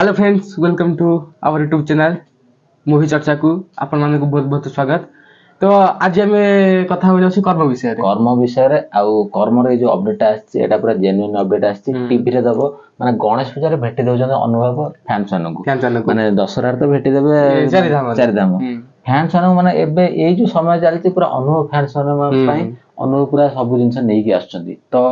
Hello friends, welcome to our YouTube channel movie चर्चा को आपण मानक बहुत बहुत स्वागत। तो आज आम कथा हो जाउछि कर्म विषय रे। कर्म विषय आउ कर्म रे जो अपडेट आछि एटा पूरा जेन्युइन अपडेट आछि टीवी रे दबो माने गणेश पूजा रे भेटि दउछन अनुभव फैंस मानकु माने दशहरा रे तो भेटि देबे चारि धाम फैंस मानकु माने एबे एई जो समय चलछि पूरा अनुभव फैंस मानक पई अनुभव पूरा सब जिंस नै कि आछछन्ती। तो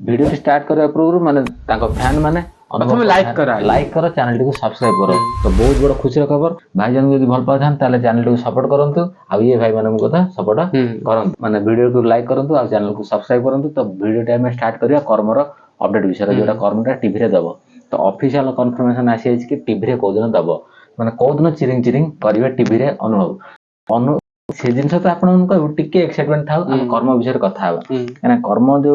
वीडियो स्टार्ट करबा पूर्व माने ताको फैन माने प्रथम लाइक करो चैनल को सब्सक्राइब करो। तो बहुत बड़ खुशी खबर भाई जन यदि भल पाथान ताले चैनल को सपोर्ट करंतु आ ये भाई मानन को सपोर्ट करंतु माने वीडियो को लाइक करंतु आ चैनल को सब्सक्राइब करंतु। तो वीडियो टाइम में स्टार्ट करिया कर्म रो अपडेट विषय जोटा कर्मटा टीवी रे दबो। तो ऑफिशियल कंफर्मेशन आसी कि टीवी रे को दिन दबो माने को दिन चिरिंग करिवे टीवी रे अनु से जिंस तो आपन को टिके एक्साइटमेंट थाउ हम कर्म विषय कथा हबा काना कर्म जो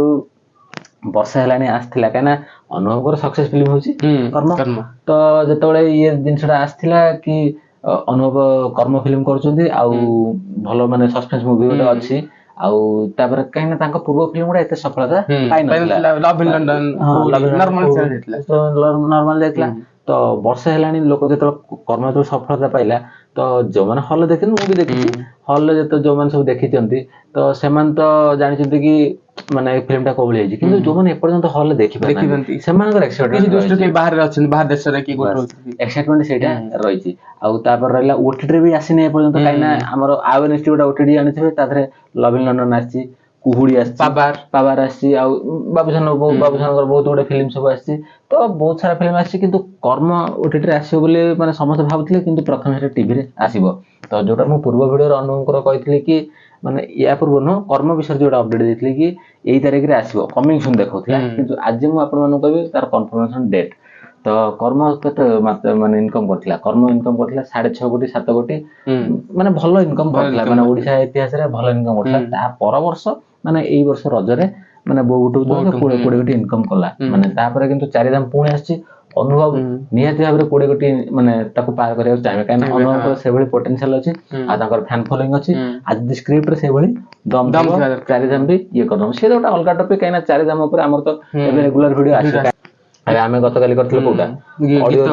वर्षा हेलानी आसथिला काना अनुभव को सक्सेस फिल्म होची कर्म। तो जेतबेले ये जिंसटा आसथिला कि अनुभव कर्म फिल्म करचोंती आउ भलो माने सस्पेंस मूवी गोटे अछि आउ तापर काइना तांको पूर्व फिल्म गुडा एते सफलता पाइ नथिला। लव इन लंडन नॉर्मल चल जेतला तो नॉर्मल देखला। तो वर्षा हेलानी लोक जेतो कर्म तो सफलता पाइला तो जो माने हॉल देखिन मूवी देखि हॉल ले जेतो जो माने सब देखिचंती तो सेमान तो जानिचंती कि माने फिल्म टा कोबली हेजी किंतु जो माने एपर्यंत हॉल ले देखि पारना सेमानकर एक्साइटमेंट किछि दोस्त के बाहर अछन बाहर देश रे कि गोट एक्साइटमेंट सेटा रहिछि। आउ तापर रहला ओटीटी रे भी आसीने एपर्यंत काइना हमर अवेयरनेस गोटा ओटीटी आनिथिबे ताथरे लव इन लंडन आछि कुहुडी आछि पावर आछि आउ बाबूसान बहुत गुडे फिल्म सब आछि। तो बहुत सारा फिल्म आछि किंतु कर्म ओटीटी रे आसीबो बोले माने समस्त भाबुथिले किंतु प्रथम से टीवी रे आसीबो। तो जोटा मु पूर्व वीडियो रे अनुभव कर कहितली कि माने या पूर्व न कर्म विषय जोटा अपडेट देथिले कि एई तारिख रे आसीबो कमिंग सून देखौथिला किंतु आज मु आपन मानु कहबी तार कंफर्मेशन डेट। तो कर्म कते माने इनकम करथिला कर्म इनकम करथिला 6.5 कोटी 7 कोटी माने भलो इनकम करथिला माने ओडिसा इतिहास रे भलो इनकम करथिला। ता पर वर्ष माने एई वर्ष रज रे माने बहुत 20 कोटी इनकम कला माने तापर किंतु चारि धाम पुणी आछि अनुभव निहाती भाबरे 20 कोटी माने ताको पार करिया चाहे काहे अनुभव को से भली पोटेंशियल अछि आ ताकर फैन फॉलोइंग अछि आज स्क्रिप्ट रे से भली दम चारि धाम भी ये करदम से गोटा अलगा टॉपिक काहे ना चारि धाम ऊपर हमर तो एबे रेगुलर वीडियो आछि। अरे आमे गत काली करथले कोटा ऑडियो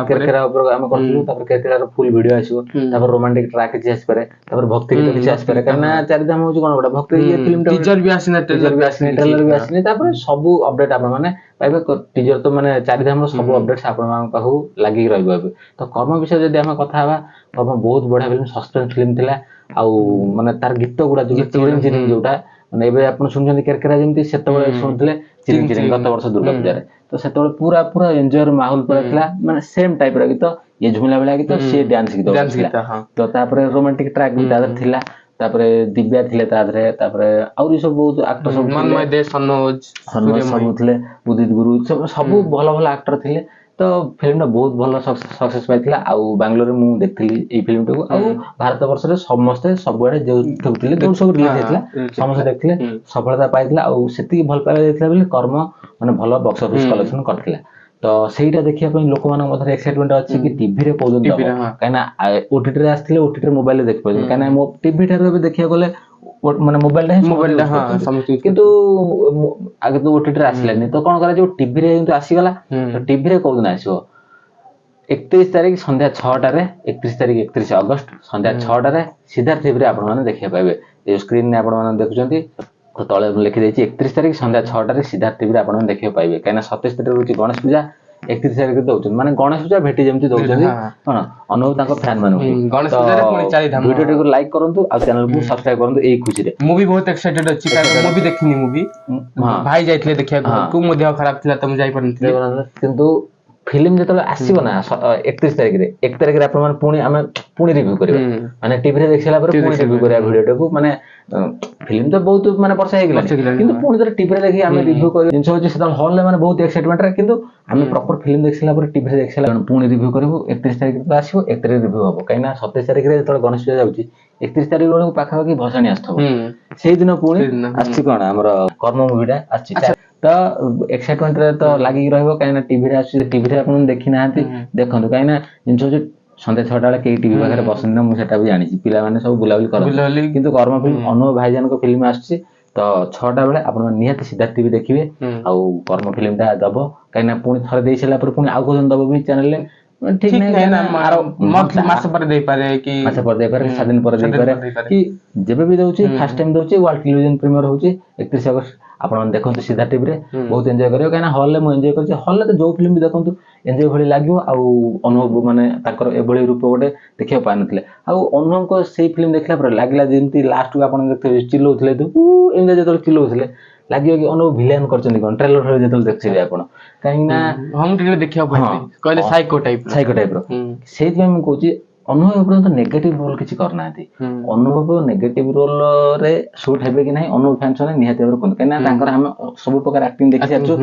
केरकेरा ऊपर आमे करथलु तापर केरकेरा रो फुल वीडियो आसीबो तापर रोमांटिक ट्रैक जे आसी पारे तापर भक्ति गीत जे आसी पारे काहे ना चारि धाम होची कोन गोटा भक्ति ये फिल्म टीजर भी आसीना ट्रेलर भी आसीने तापर सब अपडेट आपन माने पाइबे टीजर तो माने चारि धाम रो सब अपडेट्स आपन मान पाहु लागि रहबो। तो कर्म विषय जदी आमे कथा हबा कर्म बहुत बढिया फिल्म सस्पेंस फिल्म थिला आउ माने तार गीत गुडा जो चिरिंग जोटा माने एबे आपन सुनजंती केरकेरा जेंती सेतबेले सुनथले चिरिंग गत वर्ष दुर्गा पूजा रे तो सेतबेले पूरा पूरा एन्जॉय माहौल पर थिला माने सेम टाइप रा गीत ये झुमिला बेला गीत से डांस गीत तो तापर रोमांटिक ट्रैक भी तादर थिला तापर दिव्या थिले तादरे तापर और सब बहुत एक्टर सब मनमय दे सनोज सब थिले उदित गुरु सब भलो भलो एक्टर थिले। तो फिल्म बहुत भलो सक्सेस पाइथिला आउ बेंगलोर मु देखथिली ए फिल्म टाको आउ भारत वर्ष रे समस्त सबुआडे जे ठेउथिले जो सब रिलीज हेतला समस्त देखथिले सफलता पाइथिला आउ सेति भल पाइला देथिला बेले कर्म माने भलो बॉक्स ऑफिस कलेक्शन करथिला। तो सेटा देखिया पई लोक मानक मधरे एक्साइटमेंट अछि कि टीवी रे कोदन दबो काइना ओटीटी रे आस्थिले ओटीटी रे मोबाइल रे देख पाइ काइना मो टीवी ठारे देखिया गले माने मोबाइल टा हां समझ किंतु आगे तो ओटीटी रे आसलानी तो कोन करा जो टीवी रे किंतु आसी गला तो टीवी रे कोदन आसीबो 31 तारिख संध्या 6 टा रे 31 तारिख 31 अगस्त संध्या 6 टा रे सिद्धार्थ टीवी रे आपण माने देखिया पाइबे ए स्क्रीन ने आपण माने देखुचंती तो तळे लिखि देछि 31 तारिख संध्या 6 टा रे सिद्धार्थ टीवी रे आपण माने देखिया पाइबे काइना 27 तारिख होची गणेश पूजा 31 तारिख दउछन माने गणेश पूजा भेटी जेमति दउछन कोन अनुभव ताको फैन मानु गणेश पूजा रे पुणी चारि धाम वीडियो को लाइक करंतु आ चैनल को सब्सक्राइब करंतु एई खुशी रे मूवी बहुत एक्साइटेड अछि कारण मूवी देखिनी मूवी भाई जाइतले देखिया को मो देह खराब थिला त मु जाई परनथि किंतु फिल्म जेतले आसीबो ना 31 तारिख रे 1 तारिख रे आपण पुणी आमे पुणी रिव्यू करबा माने टीवी रे देखला पर पुणी रिव्यू करबा वीडियो टाको माने फिल्म तो बहुत माने वर्ष हे गेला किंतु पुणी तर टीवी रे देखि आमे रिव्यू करि जिंस होची सेता हॉल ले माने बहुत एक्साइटमेंट रे किंतु आमे प्रॉपर फिल्म देखला पर टीवी रे देखला पुणी रिव्यू करबो 31 तारिख रे आसीबो 1 तारिख रिव्यू हबो काइना 27 तारिख रे जेतले गणेश पूजा जाउची 31 तारिख बेलू पाखा कि भसाणी आस्थबो सेही दिन पुणी आछि कोन हमर कर्म मूवीटा आछि तो एक्साइटमेंट रे तो लागि रहबो काइना टीवी रे आसी टीवी रे आपण देखि नाहंती देखंतु काइना जिंस होची संध्या 6 टा बेले के टीवी पाखरे बसन ना मु सेटा भी जानि छी पिला माने सब बुलाबुली कर किंतु कर्म फिल्म अनुभव भाईजान को फिल्म आछि ତ 6ଟା ବେଳେ ଆପଣ ନିହାତି ସିଦ୍ଧାର୍ଥ ଟିଭି ଦେଖିବେ ଆଉ କର୍ମ ଫିଲ୍ମଟା ଦବ କାହିଁକିନା ପୁଣି ଥରେ ଦେଇ ସାରିଲା ପରେ ପୁଣି ଆଉ କୋଉ ଦିନ ଦବ ବି ଚ୍ୟାନେଲରେ ଠିକ ନାହିଁ ନା ମାସ ପରେ ଦେଇପାରେ କି ମାସ ପରେ ଦେଇପାରେ 7 ଦିନ ପରେ ଦେଇପାରେ କି ଯେବେ ବି ଦଉଛି ଫାର୍ଷ୍ଟ ଟାଇମ ଦଉଛି ୱାର୍ଲ୍ଡ ଟେଲିଭିଜନ ପ୍ରିମିୟର ହଉଛି 31 ଅଗଷ୍ଟ ଆପଣ ଦେଖନ୍ତୁ ସିଦ୍ଧାର୍ଥ ଟିଭିରେ ବହୁତ ଏନ୍ଜୟ କରିବେ କାହିଁକିନା ହଲରେ ମୁଁ ଏନ୍ଜୟ କରିଛି ହଲରେ ତ ଯୋଉ ଫିଲ୍ମ ବି ଦେଖନ୍ତୁ ଏନ୍ଜୟ ଭଳି ଲାଗିବ ଆଉ ଅନୁଭବ ମାନେ ତାଙ୍କର ଏଭଳି ରୂପ ଗୋଟେ ଦେଖିବାକୁ ପାଇନଥିଲେ ଆଉ ଅନୁଭବଙ୍କ ସେଇ ଫିଲ୍ମ ଦେଖିଲା ପରେ ଲାଗିଲା ଯେମିତି ଲାଷ୍ଟକୁ ଆପଣ ଦେଖିଥିବେ ଚିଲଉଥିଲେ ଏମିତି ଯେତେବେଳେ ଚିଲଉଥିଲେ ଲାଗିବ କି ଅନୁଭବ ଭିଲିଆନ କରିଛନ୍ତି କଣ ଟ୍ରେଲର ଯେତେବେଳେ ଦେଖିଥିବେ ଆପଣ କାହିଁକି ନା ହୋମ ଟିଭିରେ ଦେଖିବାକୁ ପାଇଥିଲି କହିଲେ ସାଇକୋ ଟାଇପର ସେଇଥିପାଇଁ ମୁଁ କହୁଛି ଅନୁଭବ ପର୍ଯ୍ୟନ୍ତ ନେଗେଟିଭ ରୋଲ କିଛି କରିନାହାନ୍ତି ଅନୁଭବ ନେଗେଟିଭ ରୋଲରେ ସୁଟ୍ ହେବେ କି ନାହିଁ ଅନୁଭବ ଫ୍ୟାନ୍ସ ମାନେ ନିହାତି ଭାବରେ କୁହନ୍ତୁ କାହିଁକିନା ତାଙ୍କର ଆମେ ସବୁ ପ୍ରକାର ଆକ୍ଟିଂ ଦେଖି ସାରିଛୁ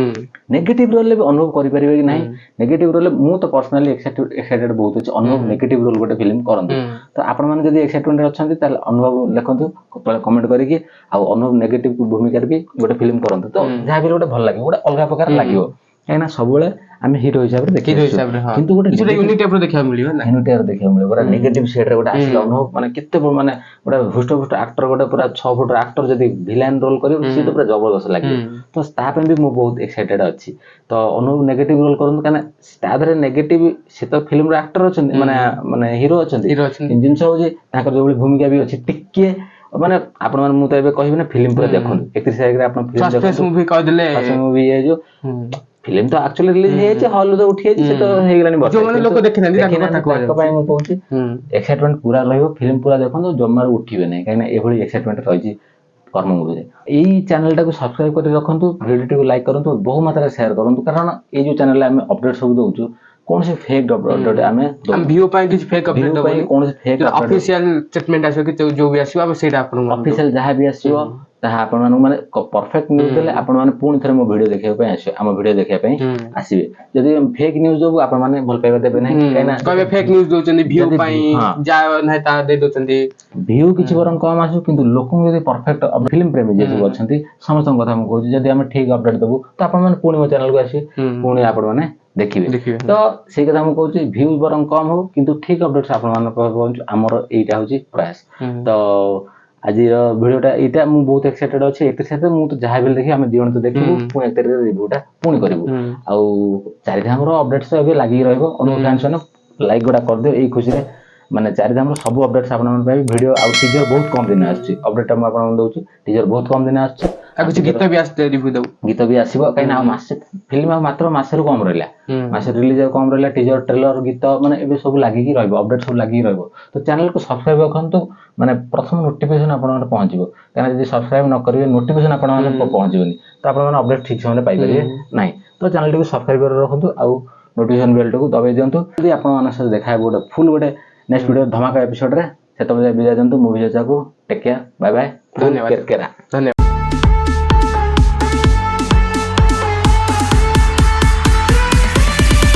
ନେଗେଟିଭ ରୋଲରେ ବି ଅନୁଭବ କରିପାରିବେ କି ନାହିଁ ନେଗେଟିଭ ରୋଲରେ ମୁଁ ତ ପର୍ସନାଲି ଏକ୍ସାଇଟେଡ ବହୁତ ଅଛି ଅନୁଭବ ନେଗେଟିଭ ରୋଲ ଗୋଟେ ଫିଲ୍ମ କରନ୍ତୁ ତ ଆପଣମାନେ ଯଦି ଏକ୍ସାଇଟମେଣ୍ଟ ଅଛନ୍ତି ତାହେଲେ ଅନୁଭବ ଲେଖନ୍ତୁ କମେଣ୍ଟ କରିକି ଆଉ ଅନୁଭବ ନେଗେଟିଭ ଭୂମିକାରେ ବି ଗୋଟେ ଫିଲ୍ମ କରନ୍ତୁ ତ ଯାହା ବି ଗୋଟେ ଭଲ ଲାଗିବ ଗୋଟେ ଅଲଗା ପ୍ରକାର ଲାଗିବ କାହିଁକିନା ସବୁବେଳେ ଆମେ ହିରୋ ହିସାବରେ ଦେଖି କିନ୍ତୁ ଗୋଟେ ୟୁନିକ୍ ଟାଇପର ଦେଖିବାକୁ ମିଳିବ ନା ଦେଖିବାକୁ ମିଳିବ ପୁରା ନେଗେଟିଭ ସେଡରେ ଗୋଟେ ଆସିଲା ଅନୁଭବ ମାନେ କେତେ ମାନେ ଗୋଟେ ହୃଷ୍ଟପୃଷ୍ଟ ଆକ୍ଟର ଗୋଟେ ପୁରା 6 ଫୁଟର ଆକ୍ଟର ଯଦି ଭିଲାନ ରୋଲ କରିବ ସିଏ ତ ପୁରା ଜବରଦସ୍ତ ଲାଗିବ ତ ତା ପାଇଁ ବି ମୁଁ ବହୁତ ଏକ୍ସାଇଟେଡ ଅଛି ତ ଅନୁଭବ ନେଗେଟିଭ ରୋଲ କରନ୍ତୁ କାହିଁକିନା ତା ଦେହରେ ନେଗେଟିଭ ସେ ତ ଫିଲ୍ମର ଆକ୍ଟର ଅଛନ୍ତି ମାନେ ହିରୋ ଅଛନ୍ତି ଜିନିଷ ହଉଛି ତାଙ୍କର ଯୋଉଭଳି ଭୂମିକା ବି ଅଛି ଟିକେ ମାନେ ଆପଣ ମାନେ ମୁଁ ତ ଏବେ କହିବି ନା ଫିଲ୍ମ ପୁରା ଦେଖନ୍ତୁ 31 ତାରିଖରେ ଆପଣ ଫିଲ୍ମ ଦେଖନ୍ତୁ ମୁଭି କହିଦେଲେ ମୁଭି ହେଇଯିବ ଫିଲ୍ମ ତ ଆକ୍ଚୁଆଲି ରିଲିଜ ହେଇଯାଇଛି ହଲରୁ ତ ଉଠି ଯାଇଛି ସେ ତ ହେଇଗଲାଣି ଯୋଉମାନେ ଲୋକ ଦେଖିନାହାନ୍ତି ତାଙ୍କ ପାଇଁ ମୁଁ କହୁଛି ଏକ୍ସାଇଟମେଣ୍ଟ ପୁରା ରହିବ ଫିଲ୍ମ ପୁରା ଦେଖନ୍ତୁ ଜମାରୁ ଉଠିବେ ନାହିଁ କାହିଁକିନା ଏଭଳି ଏକ୍ସାଇଟମେଣ୍ଟ ରହିଛି କର୍ମ ମୁଭିରେ ଏଇ ଚ୍ୟାନେଲଟାକୁ ସବସ୍କ୍ରାଇବ କରି ରଖନ୍ତୁ ଭିଡିଓଟିକୁ ଲାଇକ୍ କରନ୍ତୁ ବହୁ ମାତ୍ରାରେ ସେୟାର କରନ୍ତୁ କାରଣ ଏଇ ଯୋଉ ଚ୍ୟାନେଲରେ ଆମେ ଅପଡେଟ ସବୁ ଦଉଛୁ କୌଣସି ଫେକ୍ ଅପଡେଟ ଆମେ ଭିଉ ପାଇଁ କିଛି ଫେକ୍ ଅପଡେଟ ପାଇଁ କୌଣସି ଫେକ୍ ଅଫିସିଆଲ ଷ୍ଟେଟମେଣ୍ଟ ଆସିବ କି ଯୋଉ ବି ଆସିବ ଆମେ ସେଇଟା ଆପଣଙ୍କୁ ଅଫିସିଆଲ ଯାହା ବି ଆସିବ ତାହା ଆପଣମାନଙ୍କୁ ମାନେ ପରଫେକ୍ଟ ନ୍ୟୁଜ ଦେଲେ ଆପଣମାନେ ପୁଣି ଥରେ ମୋ ଭିଡିଓ ଦେଖିବା ପାଇଁ ଆସିବେ ଆମ ଭିଡିଓ ଦେଖିବା ପାଇଁ ଆସିବେ ଯଦି ଫେକ୍ ନ୍ୟୁଜ ଯୋଗୁ ଆପଣମାନେ ଭଲ ପାଇବା ଦେବେ ନାହିଁ କାହିଁକିନା କହିବେ ଫେକ୍ ନ୍ୟୁଜ ଦଉଛନ୍ତି ଭିଉ ପାଇଁ ଯାହା ନାହିଁ ତାହା ଦେଇ ଦଉଛନ୍ତି ଭିଉ କିଛି ବରଂ କମ ଆସୁ କିନ୍ତୁ ଲୋକଙ୍କୁ ଯଦି ପରଫେକ୍ଟ ଫିଲ୍ମ ପ୍ରେମୀ ଯିଏ ସବୁ ଅଛନ୍ତି ସମସ୍ତଙ୍କ କଥା ମୁଁ କହୁଛି ଯଦି ଆମେ ଠିକ ଅପଡେଟ ଦବୁ ତ ଆପଣମାନେ ପୁଣି ମୋ ଚ୍ୟାନେଲକୁ ଆସିବେ ପୁଣି ଆପଣମାନେ ଦେଖିବେ ତ ସେଇ କଥା ମୁଁ କହୁଛି ଭିଉ ବରଂ କମ ହଉ କିନ୍ତୁ ଠିକ ଅପଡେଟ ଆପଣମାନଙ୍କ ପାଖକୁ ପହଞ୍ଚୁ ଆମର ଏଇଟା ହଉଛି ପ୍ରୟାସ ତ ଆଜିର ଭିଡିଓଟା ଏଇଟା ମୁଁ ବହୁତ ଏକ୍ସାଇଟେଡ ଅଛି 31 ତାରିଖରେ ମୁଁ ତ ଯାହା ବି ଦେଖିବି ଆମେ ଦି ଜଣ ତ ଦେଖିବୁ ପୁଣି 1 ତାରିଖରେ ରିଭ୍ୟୁଟା ପୁଣି କରିବୁ ଆଉ ଚାରିଧାମର ଅପଡେଟ୍ସ ଏବେ ଲାଗିକି ରହିବ ଅନୁଭବ ଫ୍ୟାନ୍ସ ମାନେ ଲାଇକ୍ ଗୁଡା କରିଦିଅ ଏଇ ଖୁସିରେ ମାନେ ଚାରିଧାମର ସବୁ ଅପଡେଟ୍ସ ଆପଣଙ୍କ ପାଇଁ ଭିଡିଓ ଆଉ ଟିଜର ବହୁତ କମ ଦିନ ଆସୁଛି ଅପଡେଟଟା ମୁଁ ଆପଣଙ୍କୁ ଦଉଛି ଟିଜର ବହୁତ କମ ଦିନ ଆସୁଛି ଆଉ କିଛି ଗୀତ ବି ଆସିଛି ରିଭ୍ୟୁ ଦବୁ ଗୀତ ବି ଆସିବ କାହିଁକିନା ଆଉ ମାସେ ଫିଲ୍ମ ଆଉ ମାତ୍ର ମାସରୁ କମ ରହିଲା ମାସେ ରିଲିଜ ଆଉ କମ ରହିଲା ଟିଜର ଟ୍ରେଲର ଗୀତ ମାନେ ଏବେ ସବୁ ଲାଗିକି ରହିବ ଅପଡେଟ ସବୁ ଲାଗିକି ରହିବ ତ ଚ୍ୟାନେଲକୁ ସବସ୍କ୍ରାଇବ ରଖନ୍ତୁ ମାନେ ପ୍ରଥମ ନୋଟିଫିକେସନ ଆପଣଙ୍କର ପହଞ୍ଚିବ କାହିଁକିନା ଯଦି ସବସ୍କ୍ରାଇବ ନ କରିବେ ନୋଟିଫିକେସନ ଆପଣମାନଙ୍କ ପହଞ୍ଚିବନି ତ ଆପଣମାନେ ଅପଡେଟ ଠିକ ସମୟରେ ପାଇପାରିବେ ନାହିଁ ତ ଚ୍ୟାନେଲଟିକୁ ସବସ୍କ୍ରାଇବ କରି ରଖନ୍ତୁ ଆଉ ନୋଟିଫିକେସନ ବେଲଟାକୁ ଦବାଇ ଦିଅନ୍ତୁ ଯଦି ଆପଣମାନଙ୍କ ସହିତ ଦେଖା ହେବ ଗୋଟେ ଫୁଲ ଗୋଟେ ନେକ୍ସଟ ଭିଡିଓ ଧମାକା ଏପିସୋଡରେ ସେତେବେଳେ ବିଦାୟ ଦିଅନ୍ତୁ ମୁଭି ଚର୍ଚ୍ଚାକୁ ଟେକ୍ କେୟାର ବାଏ ବାଏ ଧନ୍ୟବାଦ।